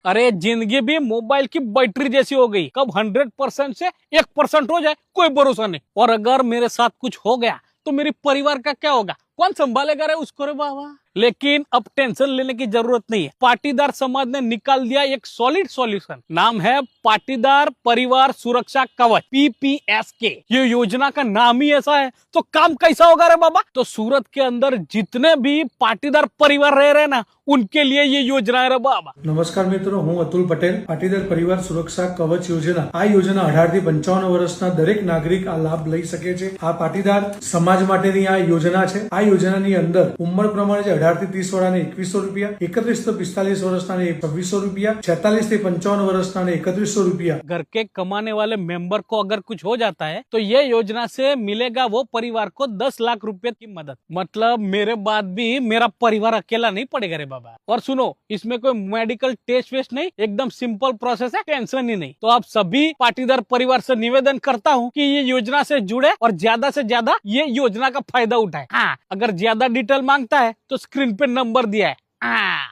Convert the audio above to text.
अरे जिंदगी भी मोबाइल की बैटरी जैसी हो गई, कब 100% से 1% हो जाए कोई भरोसा नहीं। और अगर मेरे साथ कुछ हो गया तो मेरे परिवार का क्या होगा, कौन संभालेगा रे उसको रे बाबा। लेकिन अब टेंशन लेने की जरूरत नहीं है। पाटीदार समाज ने निकाल दिया एक सॉलिड सॉल्यूशन, नाम है पाटीदार परिवार सुरक्षा कवच, PPSK। ये योजना का नाम ही ऐसा है, तो काम कैसा होगा रे बाबा। तो सूरत के अंदर जितने भी पाटीदार परिवार रह रहे ना, उनके लिए ये योजना है रे बाबा। નમસ્કાર મિત્રો, હું અતુલ પટેલ। પાટીદાર પરિવાર સુરક્ષા કવચ યોજના, આ યોજના 18 થી 55 વર્ષના દરેક નાગરિક આ લાભ લઈ શકે છે। આ પાટીદાર સમાજ માટેની આ યોજના છે। આ યોજનાની અંદર ઉંમર પ્રમાણે 18 થી 30 વાળાને 2100 રૂપિયા, 31 થી 45 વર્ષનાને 2600 રૂપિયા, 46 થી 55 વર્ષનાને 3100 રૂપિયા। घर के कमाने वाले मेंबर को अगर कुछ हो जाता है तो ये योजना से मिलेगा वो परिवार को 10 लाख रुपए की मदद। मतलब मेरे बाद भी मेरा परिवार अकेला नहीं पड़ेगा रे बाबा। और सुनो, इसमें कोई मेडिकल टेस्ट वेस्ट नहीं, एकदम सिंपल प्रोसेस है, टेंशन ही नहीं। तो आप सभी पाटीदार परिवार से निवेदन करता हूँ कि ये योजना से जुड़े और ज्यादा से ज्यादा ये योजना का फायदा उठाए। हाँ, अगर ज्यादा डिटेल मांगता है तो स्क्रीन पे नंबर दिया है। हाँ।